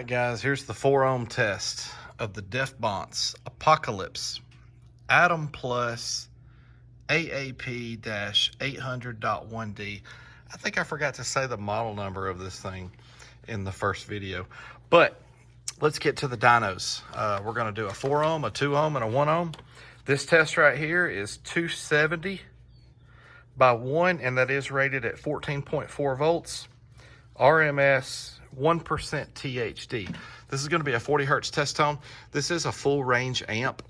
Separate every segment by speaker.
Speaker 1: right, guys, here's the 4 ohm test of the Bonce Apocalypse Atom Plus AAP-800.1D. I think I forgot to say the model number of this thing in the first video, but let's get to the dynos. We're going to do a 4 ohm, a 2 ohm, and a 1 ohm. This test right here is 270 by 1, and that is rated at 14.4 volts. RMS 1% THD. This is going to be a 40 hertz test tone. This is a full range amp,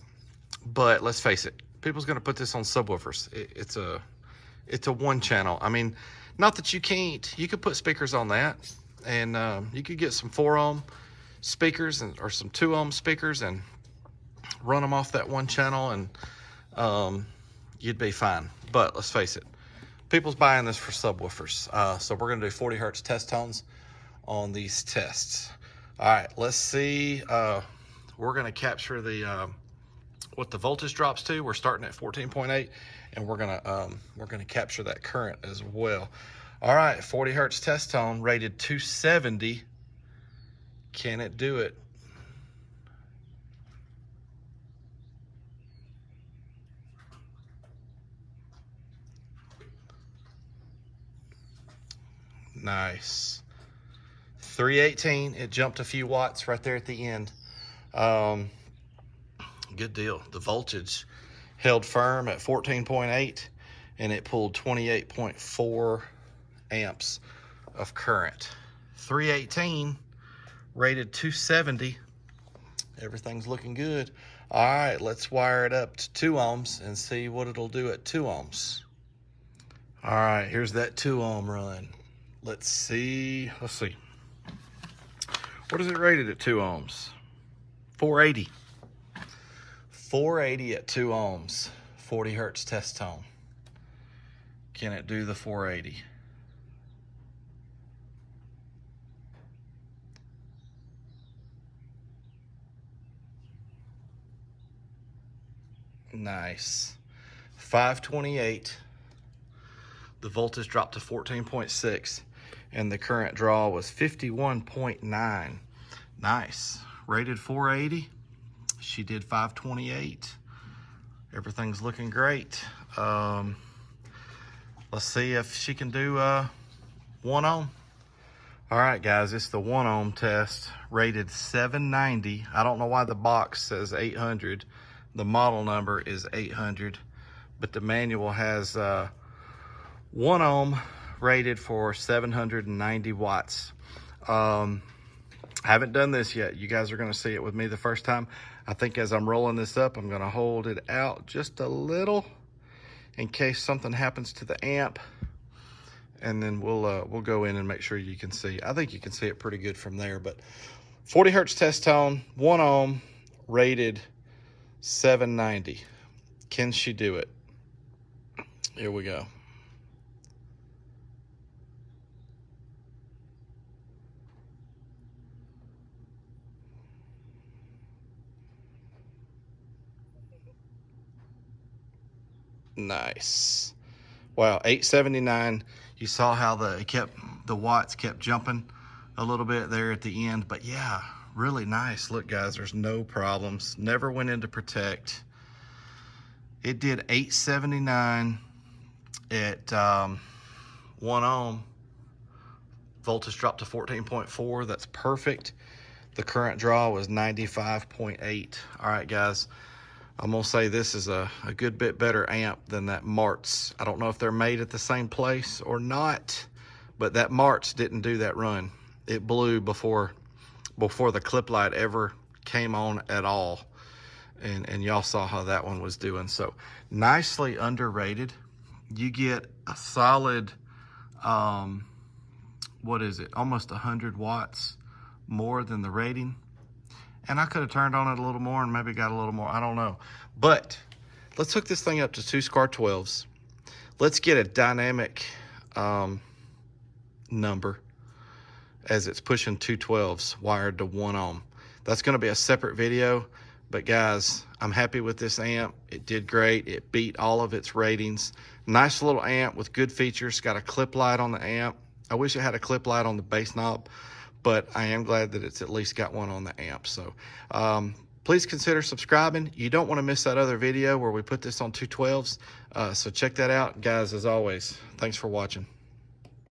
Speaker 1: but let's face it, people's going to put this on subwoofers. It's a one channel. I mean, not that you can't. You could put speakers on that, and you could get some 4 ohm speakers or some 2 ohm speakers and run them off that one channel, and you'd be fine. But let's face it, people's buying this for subwoofers. So we're going to do 40 hertz test tones on these tests. All right, let's see. We're going to capture the what the voltage drops to. We're starting at 14.8, and we're gonna capture that current as well. All right, 40 hertz test tone rated 270. Can it do it? Nice. 318. It jumped a few watts right there at the end. Good deal. The voltage held firm at 14.8, and it pulled 28.4 amps of current. 318 rated 270. Everything's looking good. All right, let's wire it up to 2 ohms and see what it'll do at 2 ohms. All right, here's that 2 ohm run. Let's see. What is it rated at 2 ohms? 480. 480 at 2 ohms. 40 hertz test tone. Can it do the 480? Nice. 528. The voltage dropped to 14.6, and the current draw was 51.9. Nice. Rated 480. She did 528. Everything's looking great. Let's see if she can do 1 ohm. All right, guys, it's the 1 ohm test, rated 790. I don't know why the box says 800. The model number is 800, but the manual has 1 ohm rated for 790 watts. I haven't done this yet. You guys are going to see it with me the first time. I think as I'm rolling this up, I'm going to hold it out just a little in case something happens to the amp, and then we'll go in and make sure you can see. I think you can see it pretty good from there. But 40 hertz test tone, 1 ohm, rated 790. Can she do it? Here we go. Nice. Wow, 879. You saw how the watts kept jumping a little bit there at the end, but yeah, really nice. Look, guys, there's no problems. Never went into protect. It did 879 at 1 ohm. Voltage dropped to 14.4. That's perfect. The current draw was 95.8. All right, guys, I'm gonna say this is a good bit better amp than that Martz. I don't know if they're made at the same place or not, but that Martz didn't do that run. It blew before the clip light ever came on at all. And y'all saw how that one was doing. So nicely underrated. You get a solid, what is it? Almost 100 watts more than the rating. And I could have turned on it a little more and maybe got a little more, I don't know. But let's hook this thing up to 2 SCAR 12s. Let's get a dynamic number as it's pushing 2 12s wired to 1 ohm. That's gonna be a separate video, but guys, I'm happy with this amp. It did great. It beat all of its ratings. Nice little amp with good features. Got a clip light on the amp. I wish it had a clip light on the bass knob, but I am glad that it's at least got one on the amp. So please consider subscribing. You don't want to miss that other video where we put this on 212s. So check that out, guys. As always, thanks for watching.